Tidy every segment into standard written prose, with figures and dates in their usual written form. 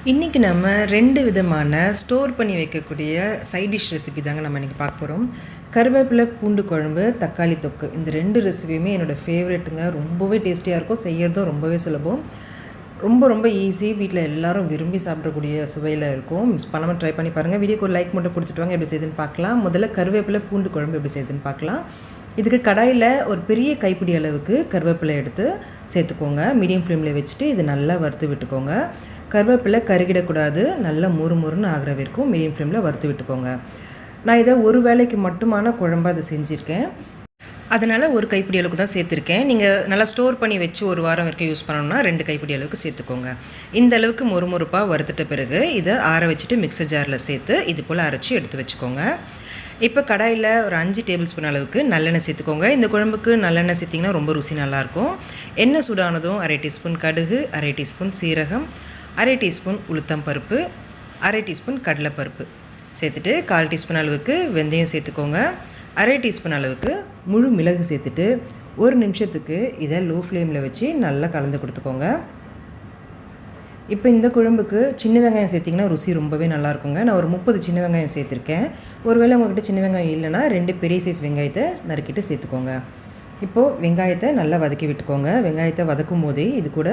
இன்றைக்கி நம்ம 2 விதமான ஸ்டோர் பண்ணி வைக்கக்கூடிய சைட் டிஷ் ரெசிபி தாங்க நம்ம இன்றைக்கி பார்க்க போகிறோம். கருவேப்பிலை பூண்டு குழம்பு, தக்காளி தொக்கு, இந்த 2 ரெசிபியுமே என்னோடய ஃபேவரெட்டுங்க. ரொம்பவே டேஸ்டியாக இருக்கும், செய்யறதும் ரொம்பவே சுலபம். ரொம்ப ஈஸி, வீட்டில் எல்லோரும் விரும்பி சாப்பிடக்கூடிய சுவையில் இருக்கும். மிஸ் பண்ணாமல் ட்ரை பண்ணி பாருங்கள். வீடியோக்கு ஒரு லைக் மட்டும் கொடுத்துட்டு வாங்க, எப்படி செய்யுதுன்னு பார்க்கலாம். முதல்ல கருவேப்பிலை பூண்டு குழம்பு எப்படி செய்யுதுன்னு பார்க்கலாம். இதுக்கு கடாயில் ஒரு பெரிய கைப்பிடி அளவுக்கு கருவேப்பிலை எடுத்து சேர்த்துக்கோங்க. மீடியம் ஃப்ளேமில் வச்சுட்டு இது நல்லா வறுத்து விட்டுக்கோங்க. கருவேப்பிலை கருகிடக்கூடாது, நல்லா முறுமுறுன்னு ஆகிற வரைக்கும் மீடியம் ஃப்ளேமில் வறுத்து விட்டுக்கோங்க. நான் இதை ஒரு வேளைக்கு மட்டுமான குழம்பாக அதை செஞ்சுருக்கேன், அதனால் ஒரு கைப்பிடி அளவுக்கு தான் சேர்த்துருக்கேன். நீங்கள் நல்லா ஸ்டோர் பண்ணி வச்சு ஒரு வாரம் வரைக்கும் யூஸ் பண்ணணும்னா 2 கைப்பிடி அளவுக்கு சேர்த்துக்கோங்க. இந்த அளவுக்கு முறுமுறுப்பாக வறுத்துட்ட பிறகு இதை ஆற வச்சுட்டு மிக்சர் ஜாரில் சேர்த்து இது போல் அரைச்சி எடுத்து வச்சுக்கோங்க. இப்போ கடாயில் ஒரு 5 டேபிள் ஸ்பூன் அளவுக்கு நல்லெண்ணெய் சேர்த்துக்கோங்க. இந்த குழம்புக்கு நல்லெண்ணெய் சேர்த்திங்கன்னா ரொம்ப ருசி நல்லாயிருக்கும். எண்ணெய் சூடானதும் 1/2 டீஸ்பூன் கடுகு, 1/2 டீஸ்பூன் சீரகம், 1/2 டீஸ்பூன் உளுத்தம் பருப்பு, 1/2 டீஸ்பூன் கடலைப்பருப்பு சேர்த்துட்டு 1/4 டீஸ்பூன் அளவுக்கு வெந்தயம் சேர்த்துக்கோங்க. 1/2 டீஸ்பூன் அளவுக்கு முழு மிளகு சேர்த்துட்டு 1 நிமிஷத்துக்கு இதை லோ ஃப்ளேமில் வச்சு நல்லா கலந்து கொடுத்துக்கோங்க. இப்போ இந்த குழம்புக்கு சின்ன வெங்காயம் சேர்த்திங்கன்னா ருசி ரொம்பவே நல்லாயிருக்குங்க. நான் ஒரு 30 சின்ன வெங்காயம் சேர்த்துருக்கேன். ஒருவேளை உங்கள்கிட்ட சின்ன வெங்காயம் இல்லைன்னா 2 பெரிய சைஸ் வெங்காயத்தை நறுக்கிட்டு சேர்த்துக்கோங்க. இப்போது வெங்காயத்தை நல்லா வதக்கி விட்டுக்கோங்க. வெங்காயத்தை வதக்கும் போதே இது கூட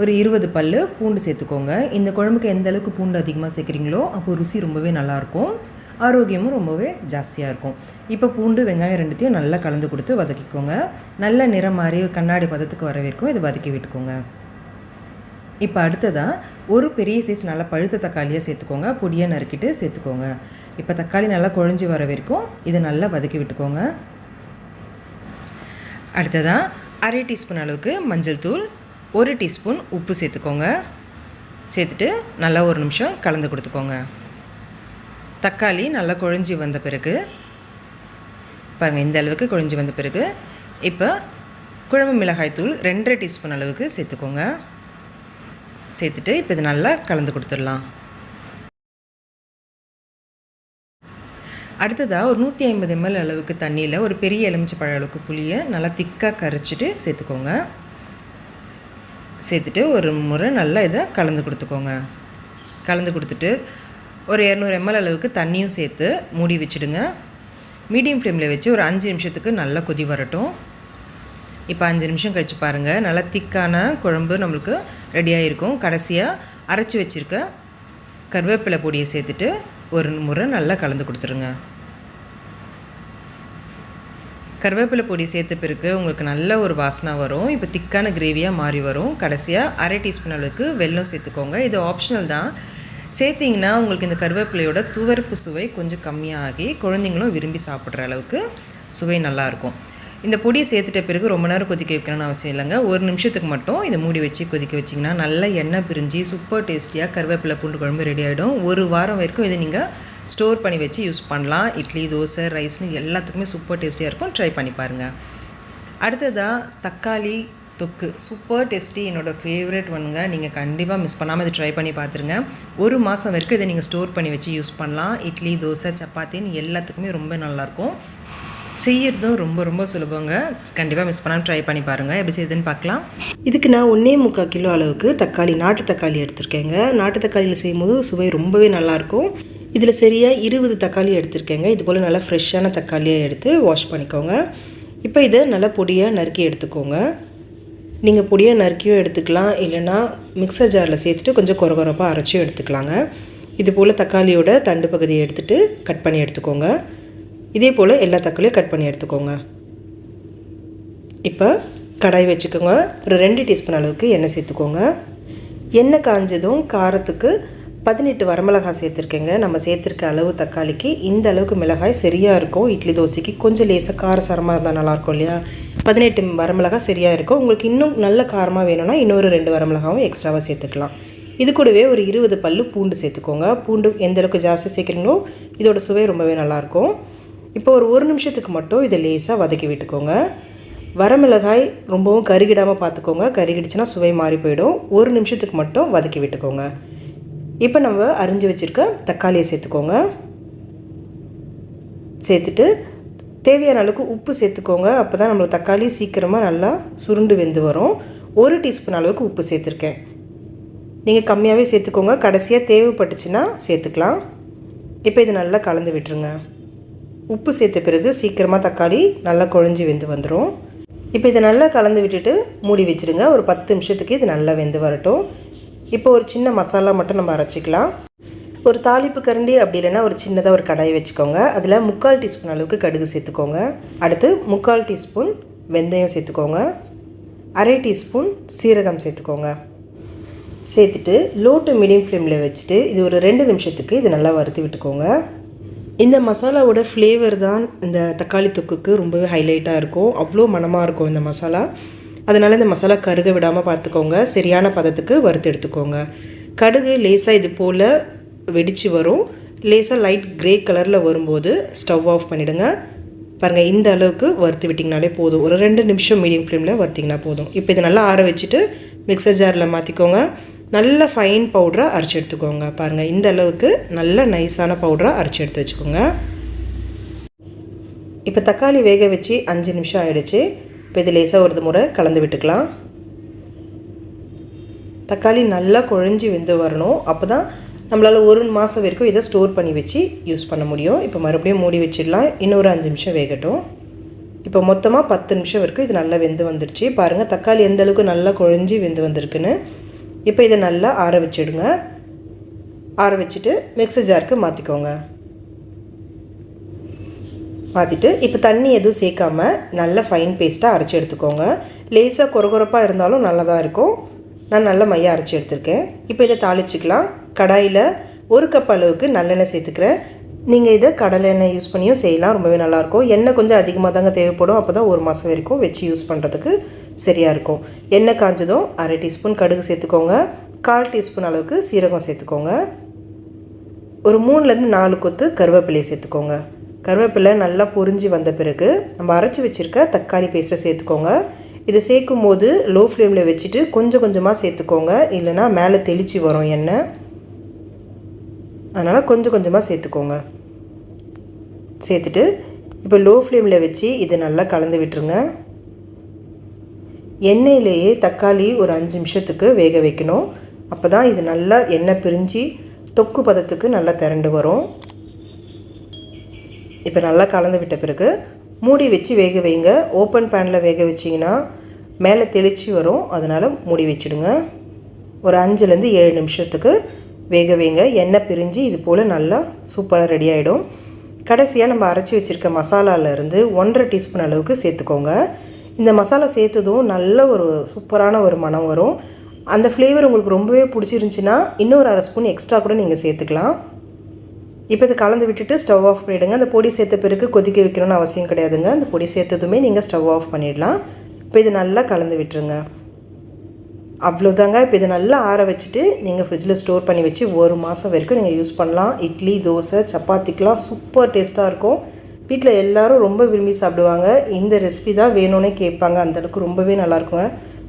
ஒரு 20 பல் பூண்டு சேர்த்துக்கோங்க. இந்த குழம்புக்கு எந்த அளவுக்கு பூண்டு அதிகமாக சேர்க்குறீங்களோ அப்போது ருசி ரொம்பவே நல்லாயிருக்கும், ஆரோக்கியமும் ரொம்பவே ஜாஸ்தியாக இருக்கும். இப்போ பூண்டு வெங்காயம் ரெண்டுத்தையும் நல்லா கலந்து கொடுத்து வதக்கிக்கோங்க. நல்ல நிறம் மாறி கண்ணாடி பதத்துக்கு வர வரைக்கும் இதை வதக்கி விட்டுக்கோங்க. இப்போ அடுத்ததாக ஒரு பெரிய சைஸ் நல்லா பழுத்த தக்காளியாக சேர்த்துக்கோங்க. பொடியாக நறுக்கிட்டு சேர்த்துக்கோங்க. இப்போ தக்காளி நல்லா குழஞ்சி வர வரைக்கும் இதை நல்லா வதக்கி விட்டுக்கோங்க. அடுத்ததாக 1/2 டீஸ்பூன் அளவுக்கு மஞ்சள் தூள், 1 டீஸ்பூன் உப்பு சேர்த்துக்கோங்க. சேர்த்துட்டு நல்லா ஒரு நிமிஷம் கலந்து கொடுத்துக்கோங்க. தக்காளி நல்லா குழஞ்சி வந்த பிறகு பாருங்கள், இந்த அளவுக்கு குழஞ்சி வந்த பிறகு இப்போ குழம்பு மிளகாய் தூள் 2.5 டீஸ்பூன் அளவுக்கு சேர்த்துக்கோங்க. சேர்த்துட்டு இப்போ இது நல்லா கலந்து கொடுத்துடலாம். அடுத்ததாக ஒரு 150 ml அளவுக்கு தண்ணியில் ஒரு பெரிய எலுமிச்சை பழ அளவுக்கு புளியை நல்லா திக்காக கரைச்சிட்டு சேர்த்துக்கோங்க. சேர்த்துட்டு ஒரு முறை நல்லா இதை கலந்து கொடுத்துக்கோங்க. கலந்து கொடுத்துட்டு ஒரு 200 ml அளவுக்கு தண்ணியும் சேர்த்து மூடி வச்சுடுங்க. மீடியம் ஃப்ளேமில் வச்சு ஒரு 5 நிமிஷத்துக்கு நல்லா கொதி வரட்டும். இப்போ 5 நிமிஷம் கழித்து பாருங்கள், நல்லா திக்கான குழம்பு நம்மளுக்கு ரெடியாக இருக்கும். கடைசியாக அரைச்சி வச்சுருக்க கருவேப்பிலை பொடியை சேர்த்துட்டு ஒரு முறை நல்லா கலந்து கொடுத்துருங்க. கருவேப்பிலை பொடி சேர்த்த பிறகு உங்களுக்கு நல்ல ஒரு வாசனை வரும். இப்போ திக்கான கிரேவியாக மாறி வரும். கடைசியாக 1/2 டீஸ்பூன் அளவுக்கு வெல்லம் சேர்த்துக்கோங்க. இது ஆப்ஷனல் தான். சேர்த்திங்கன்னா உங்களுக்கு இந்த கருவேப்பிலையோட துவர்ப்பு சுவை கொஞ்சம் கம்மியாகி குழந்தைங்களும் விரும்பி சாப்பிட்ற அளவுக்கு சுவை நல்லாயிருக்கும். இந்த பொடியை சேர்த்துட்ட பிறகு ரொம்ப நேரம் கொதிக்க வைக்கணும்னு அவசியம் இல்லைங்க. ஒரு நிமிஷத்துக்கு மட்டும் இதை மூடி வச்சு கொதிக்க வச்சிங்கன்னா நல்ல எண்ணெய் பிரிஞ்சு சூப்பர் டேஸ்டியாக கருவேப்பிலை பூண்டு குழம்பு ரெடி ஆகிடும். ஒரு வாரம் வரைக்கும் இதை நீங்கள் ஸ்டோர் பண்ணி வச்சு யூஸ் பண்ணலாம். இட்லி, தோசை, ரைஸ்னு எல்லாத்துக்குமே சூப்பர் டேஸ்டியாக இருக்கும். ட்ரை பண்ணி பாருங்கள். அடுத்ததாக தக்காளி தொக்கு, சூப்பர் டேஸ்டி, என்னோடய ஃபேவரட் ஒன்றுங்க. நீங்கள் கண்டிப்பாக மிஸ் பண்ணாமல் இதை ட்ரை பண்ணி பார்த்துருங்க. ஒரு மாதம் வரைக்கும் இதை நீங்கள் ஸ்டோர் பண்ணி வச்சு யூஸ் பண்ணலாம். இட்லி, தோசை, சப்பாத்தின்னு எல்லாத்துக்குமே ரொம்ப நல்லாயிருக்கும். செய்யறதும் ரொம்ப சுலபங்க. கண்டிப்பாக மிஸ் பண்ணாமல் ட்ரை பண்ணி பாருங்கள். எப்படி செய்யுதுன்னு பார்க்கலாம். இதுக்கு நான் 1.25 கிலோ அளவுக்கு தக்காளி, நாட்டு தக்காளி எடுத்திருக்கேங்க. நாட்டு தக்காளியில் செய்யும்போது சுவை ரொம்பவே நல்லாயிருக்கும். இதில் சரியாக 20 தக்காளி எடுத்திருக்கேங்க. இது போல் நல்லா ஃப்ரெஷ்ஷான தக்காளியாக எடுத்து வாஷ் பண்ணிக்கோங்க. இப்போ இதை நல்லா பொடியாக நறுக்கி எடுத்துக்கோங்க. நீங்கள் பொடியாக நறுக்கியும் எடுத்துக்கலாம், இல்லைனா மிக்சர் ஜாரில் சேர்த்துட்டு கொஞ்சம் கொரகொரப்பாக அரைச்சியும் எடுத்துக்கலாங்க. இது போல் தக்காளியோட தண்டு பகுதியை எடுத்துகிட்டு கட் பண்ணி எடுத்துக்கோங்க. இதே போல் எல்லா தக்காளியும் கட் பண்ணி எடுத்துக்கோங்க. இப்போ கடாய் வச்சுக்கோங்க. ஒரு 2 டீஸ்பூன் அளவுக்கு எண்ணெய் சேர்த்துக்கோங்க. எண்ணெய் காஞ்சதும் காரத்துக்கு 18 வரமிளகாய் சேர்த்துருக்கேங்க. நம்ம சேர்த்துருக்க அளவு தக்காளிக்கு இந்த அளவுக்கு மிளகாய் சரியாக இருக்கும். இட்லி, தோசைக்கு கொஞ்சம் லேசாக காரசாரமாக இருந்தால் நல்லாயிருக்கும் இல்லையா? 18 வரமிளகாய் சரியாக இருக்கும். உங்களுக்கு இன்னும் நல்ல காரமாக வேணும்னா இன்னொரு 2 வரமிளகாவும் எக்ஸ்ட்ராவாக சேர்த்துக்கலாம். இது கூடவே ஒரு 20 பல் பூண்டு சேர்த்துக்கோங்க. பூண்டு எந்த அளவுக்கு ஜாஸ்தி சேர்க்குறீங்களோ இதோட சுவை ரொம்பவே நல்லாயிருக்கும். இப்போ ஒரு நிமிஷத்துக்கு மட்டும் இதை லேசாக வதக்கி விட்டுக்கோங்க. வரமிளகாய் ரொம்பவும் கருகிடாமல் பார்த்துக்கோங்க. கருகிடுச்சுன்னா சுவை மாறி போயிடும். 1 நிமிஷத்துக்கு மட்டும் வதக்கி விட்டுக்கோங்க. இப்போ நம்ம அரிஞ்சு வச்சுருக்க தக்காளியை சேர்த்துக்கோங்க. சேர்த்துட்டு தேவையான அளவுக்கு உப்பு சேர்த்துக்கோங்க. அப்போ தான் நம்மளுக்கு தக்காளி சீக்கிரமாக நல்லா சுருண்டு வெந்து வரும். 1 டீஸ்பூன் அளவுக்கு உப்பு சேர்த்துருக்கேன். நீங்கள் கம்மியாகவே சேர்த்துக்கோங்க. கடைசியாக தேவைப்பட்டுச்சுன்னா சேர்த்துக்கலாம். இப்போ இது நல்லா கலந்து விட்டுருங்க. உப்பு சேர்த்த பிறகு சீக்கிரமாக தக்காளி நல்லா குழஞ்சி வெந்து வந்துடும். இப்போ இதை நல்லா கலந்து விட்டுட்டு மூடி வச்சுடுங்க. ஒரு 10 நிமிஷத்துக்கு இது நல்லா வெந்து வரட்டும். இப்போ ஒரு சின்ன மசாலா மட்டும் நம்ம அரைச்சிக்கலாம். ஒரு தாளிப்பு கரண்டி அப்படி இல்லைன்னா ஒரு சின்னதாக ஒரு கடாய் வச்சுக்கோங்க. அதில் 3/4 டீஸ்பூன் அளவுக்கு கடுகு சேர்த்துக்கோங்க. அடுத்து 3/4 டீஸ்பூன் வெந்தயம் சேர்த்துக்கோங்க. 1/2 டீஸ்பூன் சீரகம் சேர்த்துக்கோங்க. சேர்த்துட்டு லோ டு மீடியம் ஃப்ளேமில் வச்சுட்டு இது ஒரு 2 நிமிஷத்துக்கு இது நல்லா வறுத்து விட்டுக்கோங்க. இந்த மசாலாவோட ஃப்ளேவர் தான் இந்த தக்காளி தொக்குக்கு ரொம்பவே ஹைலைட்டாக இருக்கும். அவ்வளோ மணமாக இருக்கும் இந்த மசாலா. அதனால் இந்த மசாலா கருக விடாமல் பார்த்துக்கோங்க. சரியான பதத்துக்கு வறுத்து எடுத்துக்கோங்க. கடுகு லேசாக இது போல் வெடித்து வரும். லேசாக லைட் க்ரே கலரில் வரும்போது ஸ்டவ் ஆஃப் பண்ணிவிடுங்க. பாருங்கள், இந்த அளவுக்கு வறுத்து விட்டிங்கனாலே போதும். ஒரு 2 நிமிஷம் மீடியம் ஃப்ளேமில் வறுத்திங்கன்னா போதும். இப்போ இதை நல்லா ஆற வச்சுட்டு மிக்சர் ஜாரில் மாற்றிக்கோங்க. நல்ல ஃபைன் பவுடராக அரைச்சி எடுத்துக்கோங்க. பாருங்கள், இந்த அளவுக்கு நல்ல நைஸான பவுடராக அரைச்சி எடுத்து வச்சுக்கோங்க. இப்போ தக்காளி வேக வச்சு 5 நிமிஷம் ஆகிடுச்சு. இப்போ இது லேசாக ஒரு முறை கலந்து விட்டுக்கலாம். தக்காளி நல்லா குழஞ்சி வெந்து வரணும். அப்போ தான் நம்மளால் 1 மாதம் வரைக்கும் இதை ஸ்டோர் பண்ணி வச்சு யூஸ் பண்ண முடியும். இப்போ மறுபடியும் மூடி வச்சிடலாம். இன்னொரு 5 நிமிஷம் வேகட்டும். இப்போ மொத்தமாக 10 நிமிஷம் வரைக்கும் இது நல்லா வெந்து வந்துடுச்சு. பாருங்கள், தக்காளி எந்த அளவுக்கு நல்லா குழஞ்சி வெந்து வந்திருக்குன்னு. இப்போ இதை நல்லா ஆற வச்சிடுங்க. ஆற வச்சுட்டு மிக்சர் ஜாருக்கு மாற்றிக்கோங்க. மாற்றிட்டு இப்போ தண்ணி எதுவும் சேர்க்காம நல்ல ஃபைன் பேஸ்ட்டாக அரைச்சி எடுத்துக்கோங்க. லேசாக கொரகொரப்பாக இருந்தாலும் நல்லா தான் இருக்கும். நான் நல்ல மையாக அரைச்சி எடுத்துருக்கேன். இப்போ இதை தாளிச்சிக்கலாம். கடாயில் 1 கப் அளவுக்கு நல்லெண்ணெய் சேர்த்துக்கிறேன். நீங்கள் இதை கடலை எண்ணெய் யூஸ் பண்ணியும் செய்யலாம். ரொம்பவே நல்லாயிருக்கும். எண்ணெய் கொஞ்சம் அதிகமாக தாங்க தேவைப்படும். அப்போ தான் 1 மாதம் வரைக்கும் வச்சு யூஸ் பண்ணுறதுக்கு சரியாக இருக்கும். எண்ணெய் காஞ்சதும் 1/2 டீஸ்பூன் கடுகு சேர்த்துக்கோங்க. 1/4 டீஸ்பூன் அளவுக்கு சீரகம் சேர்த்துக்கோங்க. ஒரு 3லேருந்து 4 கொத்து கருவேப்பிலையை சேர்த்துக்கோங்க. கருவேப்பிலை நல்லா பொரிஞ்சு வந்த பிறகு நம்ம அரைச்சி வச்சுருக்க தக்காளி பேஸ்ட்டை சேர்த்துக்கோங்க. இதை சேர்க்கும் போது லோ ஃப்ளேமில் வச்சுட்டு கொஞ்சம் கொஞ்சமாக சேர்த்துக்கோங்க. இல்லைனா மேலே தெளித்து வரும் எண்ணெய். அதனால் கொஞ்சம் கொஞ்சமாக சேர்த்துக்கோங்க. சேர்த்துட்டு இப்போ லோ ஃப்ளேமில் வச்சு இதை நல்லா கலந்து விட்டுருங்க. எண்ணெயிலேயே தக்காளி ஒரு 5 நிமிஷத்துக்கு வேக வைக்கணும். அப்போ தான் இது நல்லா எண்ணெய் பிரிஞ்சு தொக்கு பதத்துக்கு நல்லா திரண்டு வரும். இப்போ நல்லா கலந்து விட்ட பிறகு மூடி வச்சு வேக வைங்க. ஓப்பன் பேனில் வேக வச்சிங்கன்னா மேலே தெளித்து வரும். அதனால் மூடி வச்சுடுங்க. ஒரு 5லேருந்து 7 நிமிஷத்துக்கு வேக வைங்க. எண்ணெய் பிரிஞ்சு இது போல் நல்லா சூப்பராக ரெடி ஆகிடும். கடைசியாக நம்ம அரைச்சி வச்சுருக்க மசாலாவிலேருந்து 1/2 டீஸ்பூன் அளவுக்கு சேர்த்துக்கோங்க. இந்த மசாலா சேர்த்ததும் நல்ல ஒரு சூப்பரான ஒரு மணம் வரும். அந்த ஃப்ளேவர் உங்களுக்கு ரொம்பவே பிடிச்சிருந்துச்சின்னா இன்னொரு 1/2 ஸ்பூன் எக்ஸ்ட்ரா கூட நீங்கள் சேர்த்துக்கலாம். இப்போ இதை கலந்து விட்டுட்டு ஸ்டவ் ஆஃப் பண்ணிவிடுங்க. அந்த பொடி சேர்த்த பிறகு கொதிக்க வைக்கணும்னு அவசியம் கிடையாதுங்க. அந்த பொடி சேர்த்ததுமே நீங்கள் ஸ்டவ் ஆஃப் பண்ணிடலாம். இப்போ இது நல்லா கலந்து விட்டுருங்க. அவ்வளோதாங்க. இப்போ இதை நல்லா ஆற வச்சுட்டு நீங்கள் ஃப்ரிட்ஜில் ஸ்டோர் பண்ணி வச்சு 1 மாதம் வரைக்கும் நீங்கள் யூஸ் பண்ணலாம். இட்லி, தோசை, சப்பாத்திக்கெலாம் சூப்பர் டேஸ்ட்டாக இருக்கும். வீட்டில் எல்லோரும் ரொம்ப விரும்பி சாப்பிடுவாங்க. இந்த ரெசிபி தான் வேணும்னே கேட்பாங்க. அந்தளவுக்கு ரொம்பவே நல்லாயிருக்குங்க.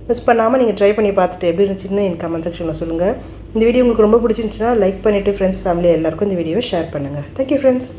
மிஸ் பண்ணாமல் நீங்கள் ட்ரை பண்ணி பார்த்துட்டு எப்படி இருந்துச்சுன்னு எனக்கு கமெண்ட் செக்ஷனில் சொல்லுங்கள். இந்த வீடியோ உங்களுக்கு ரொம்ப பிடிச்சிருந்துச்சுன்னா லைக் பண்ணிவிட்டு ஃப்ரெண்ட்ஸ், ஃபேமிலி எல்லாருக்கும் இந்த வீடியோவை ஷேர் பண்ணுங்கள். Thank you friends.